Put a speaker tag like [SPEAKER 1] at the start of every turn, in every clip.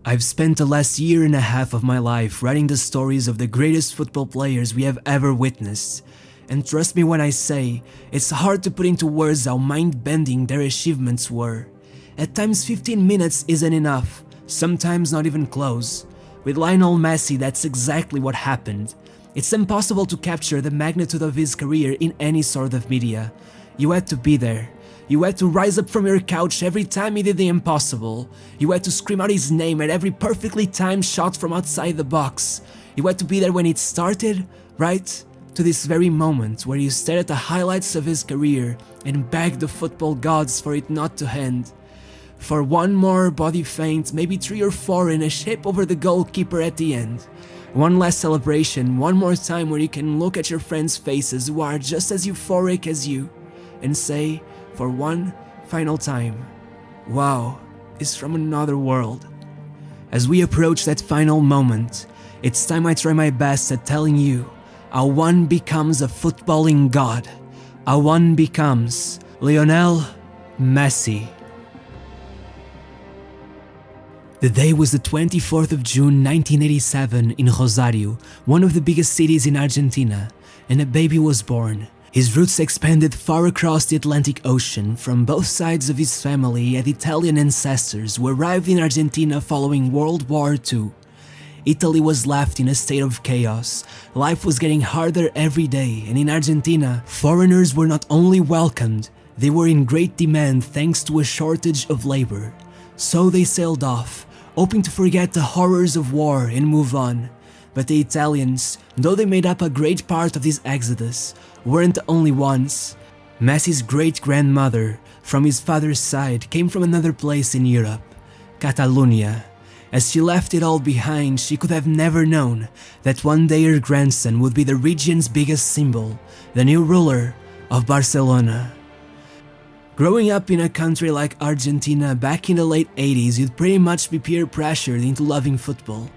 [SPEAKER 1] I've spent the last year and a half of my life writing the stories of the greatest football players we have ever witnessed. And trust me when I say, it's hard to put into words how mind-bending their achievements were. At times 15 minutes isn't enough, sometimes not even close. With Lionel Messi, that's exactly what happened. It's impossible to capture the magnitude of his career in any sort of media. You had to be there. You had to rise up from your couch every time he did the impossible. You had to scream out his name at every perfectly timed shot from outside the box. You had to be there when it started, right? To this very moment where you stared at the highlights of his career and begged the football gods for it not to end. For one more body feint, maybe 3 or 4 in a shape over the goalkeeper at the end. One last celebration, one more time where you can look at your friends' faces who are just as euphoric as you and say, for one final time, wow, it's from another world. As we approach that final moment, it's time I try my best at telling you how one becomes a footballing god, how one becomes Lionel Messi. The day was the 24th of June 1987 in Rosario, one of the biggest cities in Argentina, and a baby was born. His roots expanded far across the Atlantic Ocean from both sides of his family and Italian ancestors who arrived in Argentina following World War II. Italy was left in a state of chaos. Life was getting harder every day, and in Argentina, foreigners were not only welcomed, they were in great demand thanks to a shortage of labor. So they sailed off, hoping to forget the horrors of war and move on. But the Italians, though they made up a great part of this exodus, weren't the only ones. Messi's great-grandmother, from his father's side, came from another place in Europe, Catalonia. As she left it all behind, she could have never known that one day her grandson would be the region's biggest symbol, the new ruler of Barcelona. Growing up in a country like Argentina back in the late 80s, you'd pretty much be peer pressured into loving football.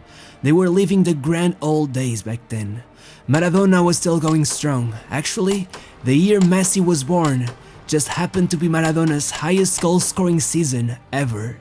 [SPEAKER 1] They were living the grand old days back then. Maradona was still going strong. Actually, the year Messi was born just happened to be Maradona's highest goal-scoring season ever.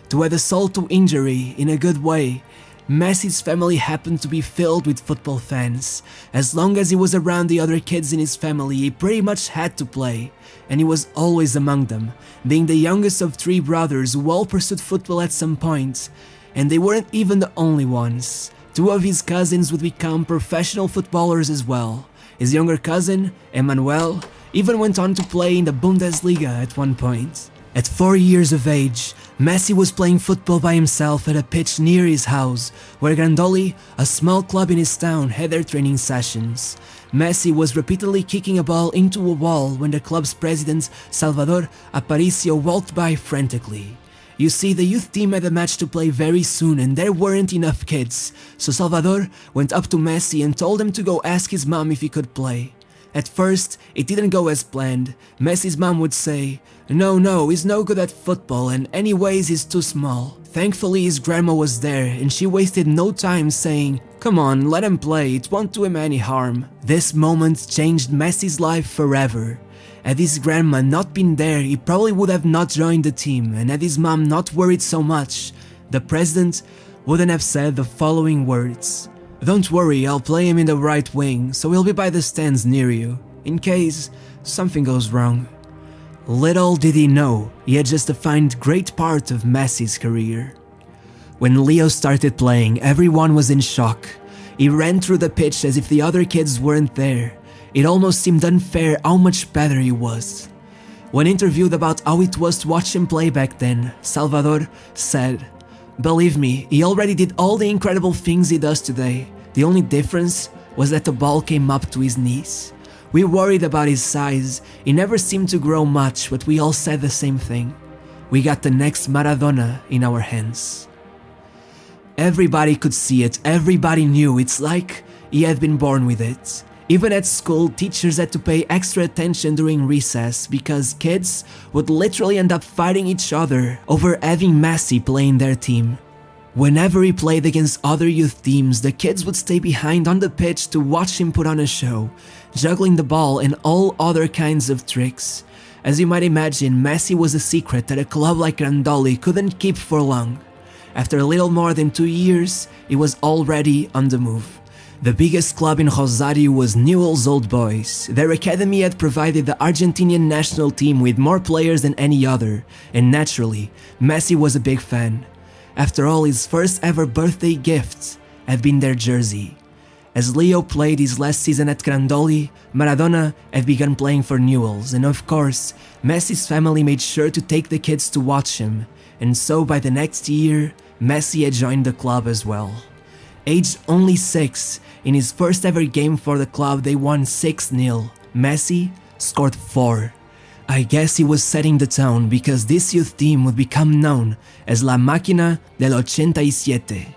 [SPEAKER 1] To add insult to injury in a good way, Messi's family happened to be filled with football fans. As long as he was around the other kids in his family, he pretty much had to play, and he was always among them, being the youngest of 3 brothers who all pursued football at some point. And they weren't even the only ones. 2 of his cousins would become professional footballers as well. His younger cousin, Emmanuel, even went on to play in the Bundesliga at one point. At 4 years of age, Messi was playing football by himself at a pitch near his house, where Grandoli, a small club in his town, had their training sessions. Messi was repeatedly kicking a ball into a wall when the club's president, Salvador Aparicio, walked by frantically. You see, the youth team had a match to play very soon and there weren't enough kids, so Salvador went up to Messi and told him to go ask his mom if he could play. At first, it didn't go as planned. Messi's mom would say, No, he's no good at football and anyways he's too small. Thankfully his grandma was there and she wasted no time saying, Come on, let him play, it won't do him any harm. This moment changed Messi's life forever. Had his grandma not been there, he probably would have not joined the team, and had his mom not worried so much, the president wouldn't have said the following words. Don't worry, I'll play him in the right wing, so he'll be by the stands near you, in case something goes wrong. Little did he know, he had just defined great part of Messi's career. When Leo started playing, everyone was in shock. He ran through the pitch as if the other kids weren't there. It almost seemed unfair how much better he was. When interviewed about how it was to watch him play back then, Salvador said, Believe me, he already did all the incredible things he does today. The only difference was that the ball came up to his knees. We worried about his size. He never seemed to grow much, but we all said the same thing. We got the next Maradona in our hands. Everybody could see it, everybody knew, it's like he had been born with it. Even at school, teachers had to pay extra attention during recess because kids would literally end up fighting each other over having Messi play in their team. Whenever he played against other youth teams, the kids would stay behind on the pitch to watch him put on a show, juggling the ball and all other kinds of tricks. As you might imagine, Messi was a secret that a club like Grandoli couldn't keep for long. After a little more than 2 years, he was already on the move. The biggest club in Rosario was Newell's Old Boys. Their academy had provided the Argentinian national team with more players than any other, and naturally, Messi was a big fan. After all, his first ever birthday gift had been their jersey. As Leo played his last season at Grandoli, Maradona had begun playing for Newell's, and of course, Messi's family made sure to take the kids to watch him, and so by the next year, Messi had joined the club as well. Aged only 6, in his first ever game for the club they won 6-0. Messi scored 4. I guess he was setting the tone because this youth team would become known as La Máquina del 87.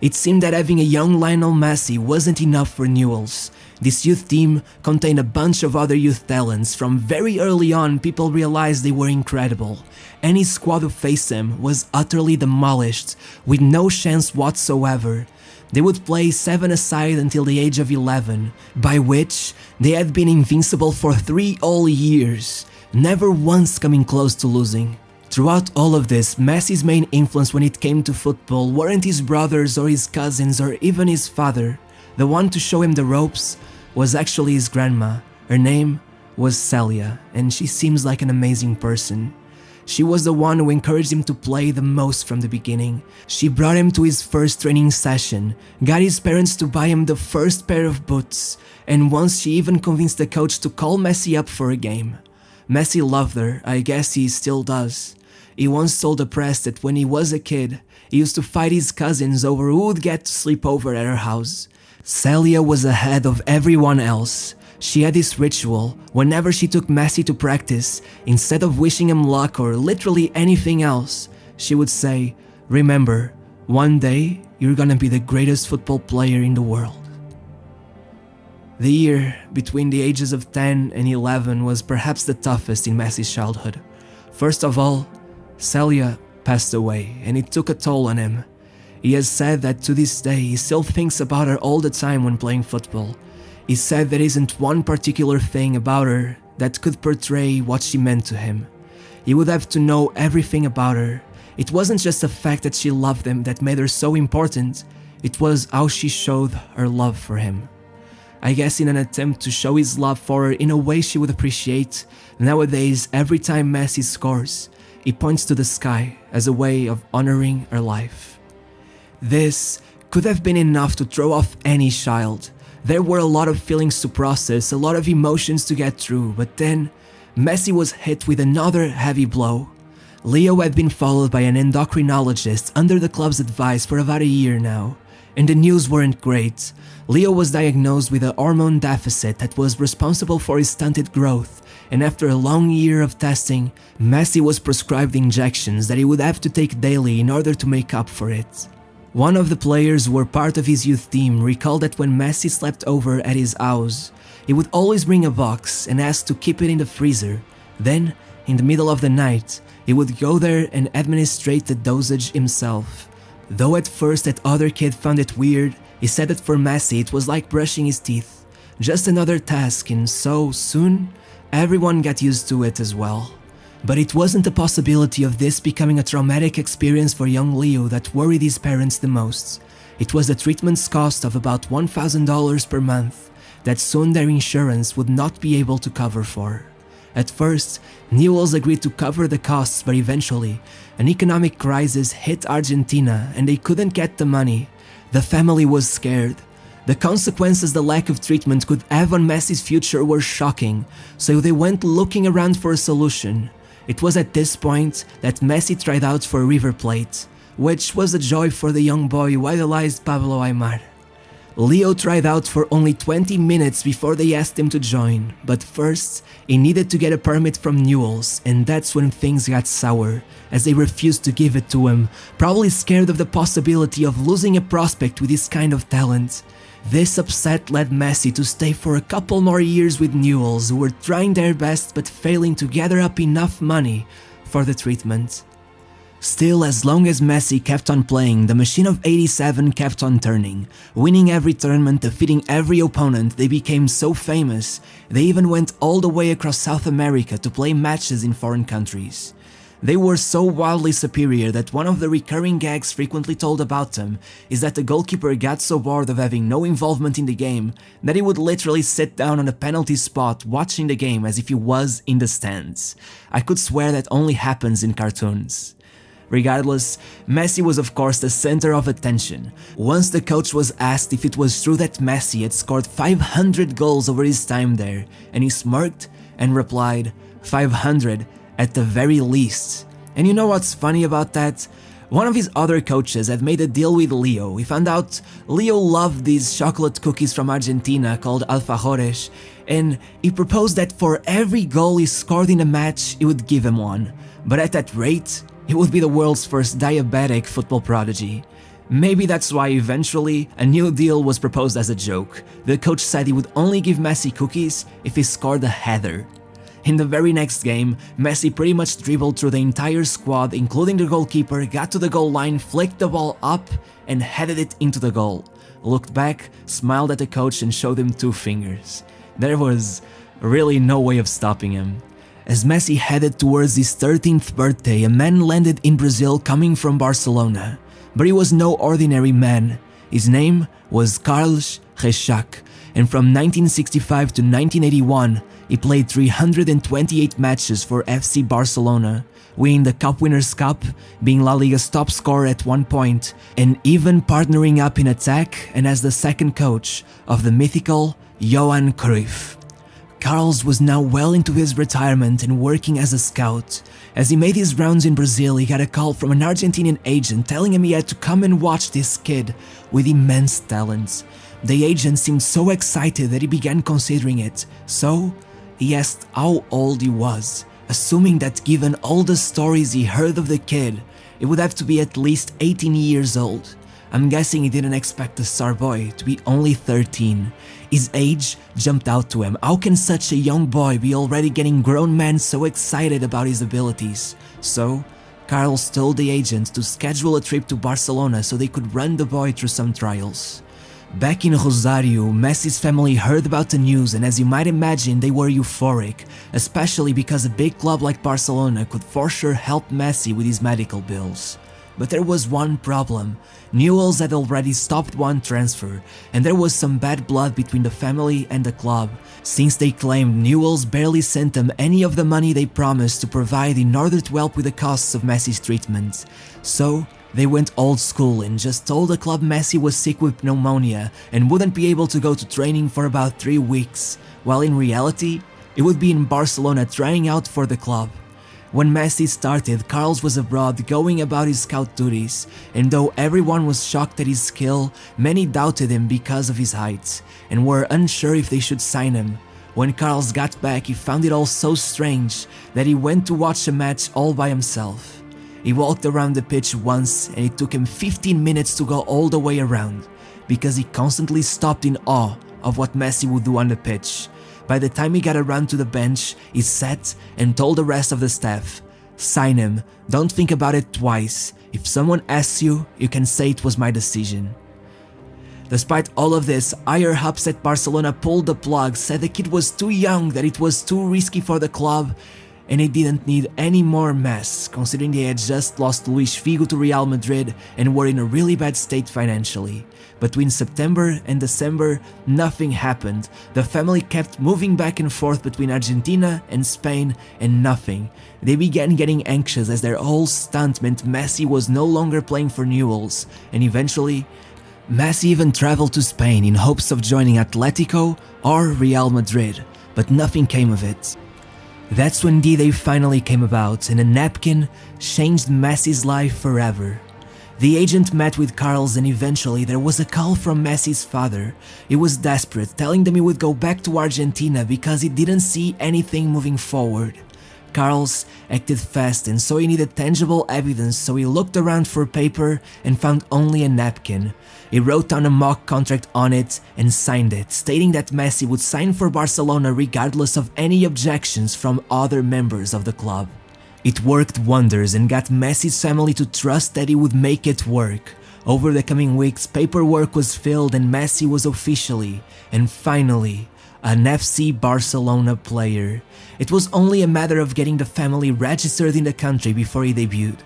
[SPEAKER 1] It seemed that having a young Lionel Messi wasn't enough for Newell's. This youth team contained a bunch of other youth talents. From very early on, people realized they were incredible. Any squad who faced them was utterly demolished, with no chance whatsoever. They would play 7-a-side until the age of 11, by which they had been invincible for 3 whole years, never once coming close to losing. Throughout all of this, Messi's main influence when it came to football weren't his brothers or his cousins or even his father. The one to show him the ropes was actually his grandma. Her name was Celia, and she seems like an amazing person. She was the one who encouraged him to play the most from the beginning. She brought him to his first training session, got his parents to buy him the first pair of boots, and once she even convinced the coach to call Messi up for a game. Messi loved her, I guess he still does. He once told the press that when he was a kid, he used to fight his cousins over who would get to sleep over at her house. Celia was ahead of everyone else. She had this ritual. Whenever she took Messi to practice, instead of wishing him luck or literally anything else, she would say, "Remember, one day you're gonna be the greatest football player in the world." The year between the ages of 10 and 11 was perhaps the toughest in Messi's childhood. First of all, Celia passed away, and it took a toll on him. He has said that to this day he still thinks about her all the time when playing football. He said there isn't one particular thing about her that could portray what she meant to him. He would have to know everything about her. It wasn't just the fact that she loved him that made her so important, it was how she showed her love for him. I guess in an attempt to show his love for her in a way she would appreciate, nowadays every time Messi scores, he points to the sky as a way of honoring her life. This could have been enough to throw off any child. There were a lot of feelings to process, a lot of emotions to get through, but then Messi was hit with another heavy blow. Leo had been followed by an endocrinologist under the club's advice for about a year now, and the news weren't great. Leo was diagnosed with a hormone deficit that was responsible for his stunted growth, and after a long year of testing, Messi was prescribed injections that he would have to take daily in order to make up for it. One of the players who were part of his youth team recalled that when Messi slept over at his house, he would always bring a box and ask to keep it in the freezer. Then, in the middle of the night, he would go there and administrate the dosage himself. Though at first that other kid found it weird, he said that for Messi it was like brushing his teeth. Just another task, and so soon, everyone got used to it as well. But it wasn't the possibility of this becoming a traumatic experience for young Leo that worried his parents the most. It was the treatment's cost of about $1,000 per month that soon their insurance would not be able to cover for. At first, Newell's agreed to cover the costs, but eventually, an economic crisis hit Argentina and they couldn't get the money. The family was scared. The consequences the lack of treatment could have on Messi's future were shocking, so they went looking around for a solution. It was at this point that Messi tried out for River Plate, which was a joy for the young boy who idolized Pablo Aimar. Leo tried out for only 20 minutes before they asked him to join, but first, he needed to get a permit from Newell's, and that's when things got sour, as they refused to give it to him, probably scared of the possibility of losing a prospect with this kind of talent. This upset led Messi to stay for a couple more years with Newell's, who were trying their best but failing to gather up enough money for the treatment. Still, as long as Messi kept on playing, the machine of 87 kept on turning. Winning every tournament, defeating every opponent, they became so famous, they even went all the way across South America to play matches in foreign countries. They were so wildly superior that one of the recurring gags frequently told about them is that the goalkeeper got so bored of having no involvement in the game that he would literally sit down on a penalty spot watching the game as if he was in the stands. I could swear that only happens in cartoons. Regardless, Messi was of course the center of attention. Once the coach was asked if it was true that Messi had scored 500 goals over his time there, and he smirked and replied, 500 at the very least. And you know what's funny about that? One of his other coaches had made a deal with Leo. He found out Leo loved these chocolate cookies from Argentina called alfajores, and he proposed that for every goal he scored in a match, he would give him one. But at that rate, he would be the world's first diabetic football prodigy. Maybe that's why eventually a new deal was proposed as a joke. The coach said he would only give Messi cookies if he scored a header. In the very next game, Messi pretty much dribbled through the entire squad, including the goalkeeper, got to the goal line, flicked the ball up, and headed it into the goal. Looked back, smiled at the coach, and showed him 2 fingers. There was really no way of stopping him. As Messi headed towards his 13th birthday, a man landed in Brazil coming from Barcelona. But he was no ordinary man. His name was Carlos Reixac, and from 1965 to 1981, he played 328 matches for FC Barcelona, winning the Cup Winners' Cup, being La Liga's top scorer at one point, and even partnering up in attack and as the second coach of the mythical Johan Cruyff. Carlos was now well into his retirement and working as a scout. As he made his rounds in Brazil, he got a call from an Argentinian agent telling him he had to come and watch this kid with immense talent. The agent seemed so excited that he began considering it, so he asked how old he was, assuming that given all the stories he heard of the kid, it would have to be at least 18 years old. I'm guessing he didn't expect the star boy to be only 13. His age jumped out to him. How can such a young boy be already getting grown men so excited about his abilities? So, Carlos told the agent to schedule a trip to Barcelona so they could run the boy through some trials. Back in Rosario, Messi's family heard about the news, and as you might imagine, they were euphoric, especially because a big club like Barcelona could for sure help Messi with his medical bills. But there was one problem. Newell's had already stopped one transfer, and there was some bad blood between the family and the club, since they claimed Newell's barely sent them any of the money they promised to provide in order to help with the costs of Messi's treatment. So, they went old school and just told the club Messi was sick with pneumonia and wouldn't be able to go to training for about 3 weeks, while in reality, it would be in Barcelona trying out for the club. When Messi started, Carlos was abroad going about his scout duties, and though everyone was shocked at his skill, many doubted him because of his height, and were unsure if they should sign him. When Carlos got back, he found it all so strange that he went to watch a match all by himself. He walked around the pitch once, and it took him 15 minutes to go all the way around, because he constantly stopped in awe of what Messi would do on the pitch. By the time he got around to the bench, he sat and told the rest of the staff, "Sign him, don't think about it twice. If someone asks you, you can say it was my decision." Despite all of this, higher ups at Barcelona pulled the plug, said the kid was too young, that it was too risky for the club, and he didn't need any more mess, considering they had just lost Luis Figo to Real Madrid and were in a really bad state financially. Between September and December, nothing happened. The family kept moving back and forth between Argentina and Spain, and nothing. They began getting anxious as their whole stunt meant Messi was no longer playing for Newell's, and eventually, Messi even traveled to Spain in hopes of joining Atletico or Real Madrid, but nothing came of it. That's when D-Day finally came about, and a napkin changed Messi's life forever. The agent met with Carlos, and eventually there was a call from Messi's father. He was desperate, telling them he would go back to Argentina because he didn't see anything moving forward. Carlos acted fast and so he needed tangible evidence, so he looked around for paper and found only a napkin. He wrote down a mock contract on it and signed it, stating that Messi would sign for Barcelona regardless of any objections from other members of the club. It worked wonders and got Messi's family to trust that he would make it work. Over the coming weeks, paperwork was filled and Messi was officially, and finally, an FC Barcelona player. It was only a matter of getting the family registered in the country before he debuted.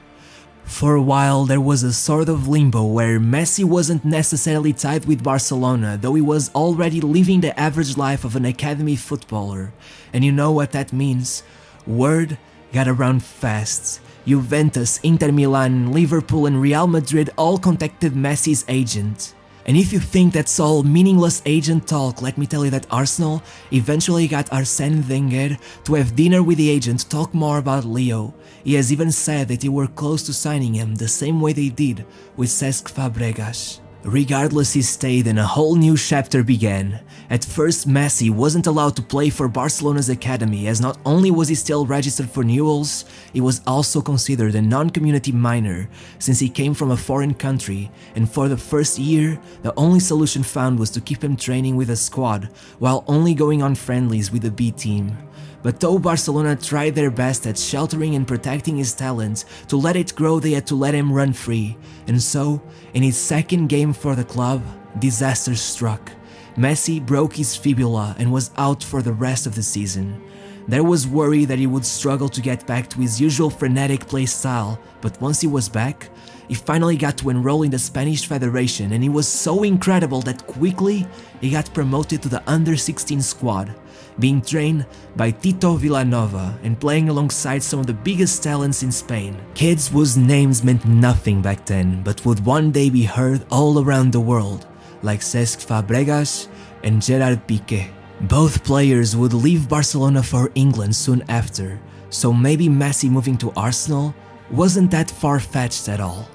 [SPEAKER 1] For a while, there was a sort of limbo where Messi wasn't necessarily tied with Barcelona, though he was already living the average life of an academy footballer. And you know what that means? Word got around fast. Juventus, Inter Milan, Liverpool and Real Madrid all contacted Messi's agent. And if you think that's all meaningless agent talk, let me tell you that Arsenal eventually got Arsène Wenger to have dinner with the agent to talk more about Leo. He has even said that they were close to signing him the same way they did with Cesc Fabregas. Regardless, he stayed and a whole new chapter began. At first, Messi wasn't allowed to play for Barcelona's academy, as not only was he still registered for Newell's, he was also considered a non-community minor since he came from a foreign country, and for the first year, the only solution found was to keep him training with a squad while only going on friendlies with the B team. But though Barcelona tried their best at sheltering and protecting his talent, to let it grow they had to let him run free. And so, in his second game for the club, disaster struck. Messi broke his fibula and was out for the rest of the season. There was worry that he would struggle to get back to his usual frenetic play style, but once he was back, he finally got to enroll in the Spanish Federation, and he was so incredible that quickly he got promoted to the under-16 squad, being trained by Tito Villanova and playing alongside some of the biggest talents in Spain. Kids whose names meant nothing back then, but would one day be heard all around the world, like Cesc Fabregas and Gerard Piqué. Both players would leave Barcelona for England soon after, so maybe Messi moving to Arsenal wasn't that far-fetched at all.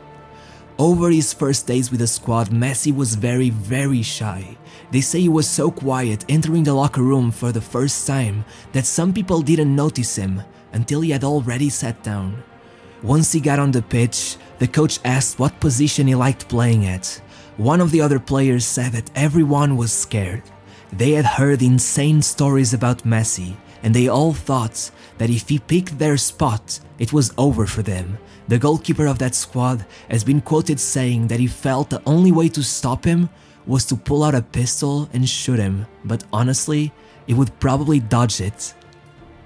[SPEAKER 1] Over his first days with the squad, Messi was very shy. They say he was so quiet entering the locker room for the first time that some people didn't notice him until he had already sat down. Once he got on the pitch, the coach asked what position he liked playing at. One of the other players said that everyone was scared. They had heard insane stories about Messi, and they all thought that if he picked their spot, it was over for them. The goalkeeper of that squad has been quoted saying that he felt the only way to stop him was to pull out a pistol and shoot him, but honestly, he would probably dodge it.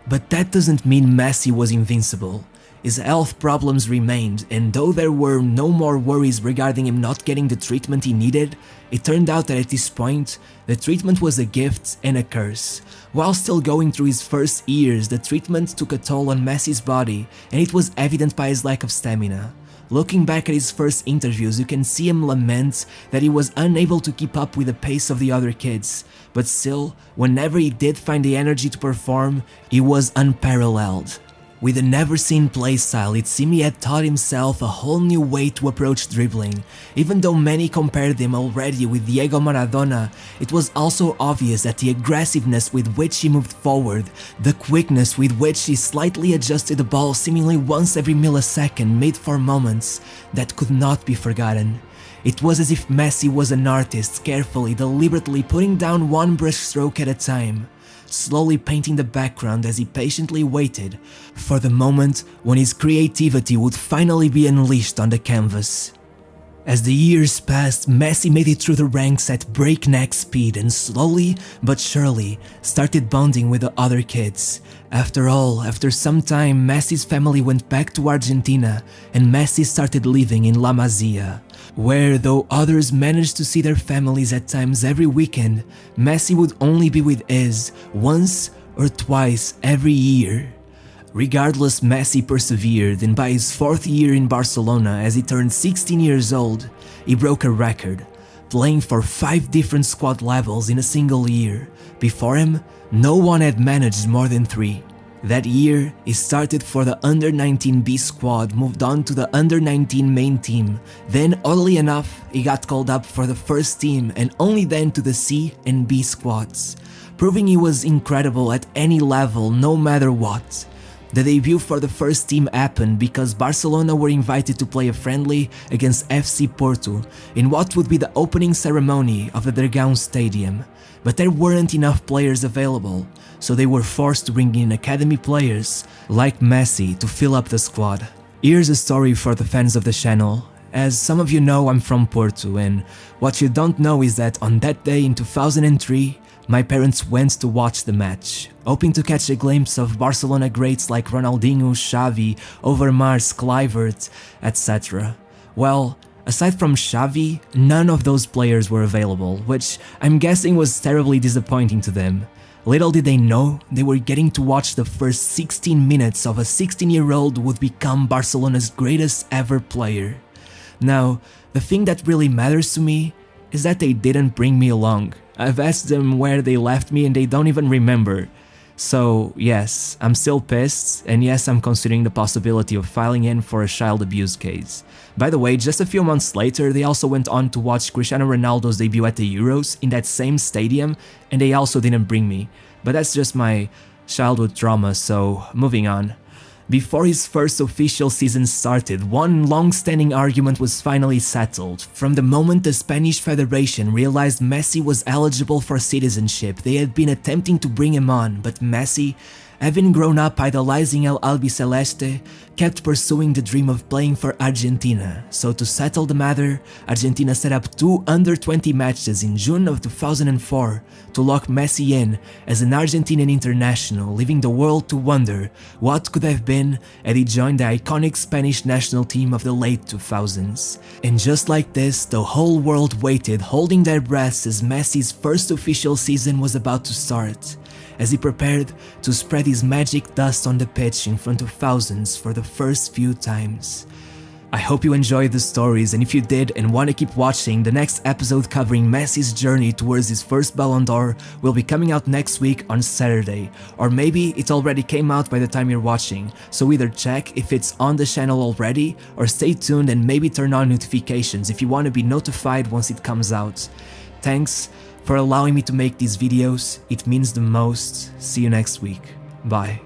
[SPEAKER 1] But that doesn't mean Messi was invincible. His health problems remained, and though there were no more worries regarding him not getting the treatment he needed, it turned out that at this point, the treatment was a gift and a curse. While still going through his first years, the treatment took a toll on Messi's body, and it was evident by his lack of stamina. Looking back at his first interviews, you can see him lament that he was unable to keep up with the pace of the other kids, but still, whenever he did find the energy to perform, he was unparalleled. With a never-seen playstyle, it seemed he had taught himself a whole new way to approach dribbling. Even though many compared him already with Diego Maradona, it was also obvious that the aggressiveness with which he moved forward, the quickness with which he slightly adjusted the ball seemingly once every millisecond made for moments that could not be forgotten. It was as if Messi was an artist carefully, deliberately putting down one brushstroke at a time, slowly painting the background as he patiently waited for the moment when his creativity would finally be unleashed on the canvas. As the years passed, Messi made it through the ranks at breakneck speed and slowly but surely started bonding with the other kids. After all, after some time, Messi's family went back to Argentina and Messi started living in La Masia, where, though others managed to see their families at times every weekend, Messi would only be with his once or twice every year. Regardless, Messi persevered, and by his fourth year in Barcelona, as he turned 16 years old, he broke a record, playing for 5 different squad levels in a single year. Before him, no one had managed more than 3. That year, he started for the under-19 B squad, moved on to the under-19 main team. Then, oddly enough, he got called up for the first team and only then to the C and B squads, proving he was incredible at any level, no matter what. The debut for the first team happened because Barcelona were invited to play a friendly against FC Porto in what would be the opening ceremony of the Dragão Stadium. But there weren't enough players available, so they were forced to bring in academy players like Messi to fill up the squad. Here's a story for the fans of the channel. As some of you know, I'm from Porto, and what you don't know is that on that day in 2003, My parents went to watch the match, hoping to catch a glimpse of Barcelona greats like Ronaldinho, Xavi, Overmars, Kluivert, etc. Well, aside from Xavi, none of those players were available, which I'm guessing was terribly disappointing to them. Little did they know, they were getting to watch the first 16 minutes of a 16-year-old who would become Barcelona's greatest ever player. Now, the thing that really matters to me is that they didn't bring me along. I've asked them where they left me and they don't even remember. So yes, I'm still pissed, and yes, I'm considering the possibility of filing in for a child abuse case. By the way, just a few months later, they also went on to watch Cristiano Ronaldo's debut at the Euros in that same stadium, and they also didn't bring me. But that's just my childhood trauma, so moving on. Before his first official season started, one long-standing argument was finally settled. From the moment the Spanish Federation realized Messi was eligible for citizenship, they had been attempting to bring him on, but Messi, having grown up idolizing El Albiceleste, kept pursuing the dream of playing for Argentina. So to settle the matter, Argentina set up 2 under-20 matches in June of 2004 to lock Messi in as an Argentinian international, leaving the world to wonder what could have been had he joined the iconic Spanish national team of the late 2000s. And just like this, the whole world waited, holding their breaths as Messi's first official season was about to start, as he prepared to spread his magic dust on the pitch in front of thousands for the first few times. I hope you enjoyed the stories, and if you did and want to keep watching, the next episode covering Messi's journey towards his first Ballon d'Or will be coming out next week on Saturday, or maybe it already came out by the time you're watching, so either check if it's on the channel already, or stay tuned and maybe turn on notifications if you want to be notified once it comes out. Thanks for allowing me to make these videos, it means the most. See you next week. Bye.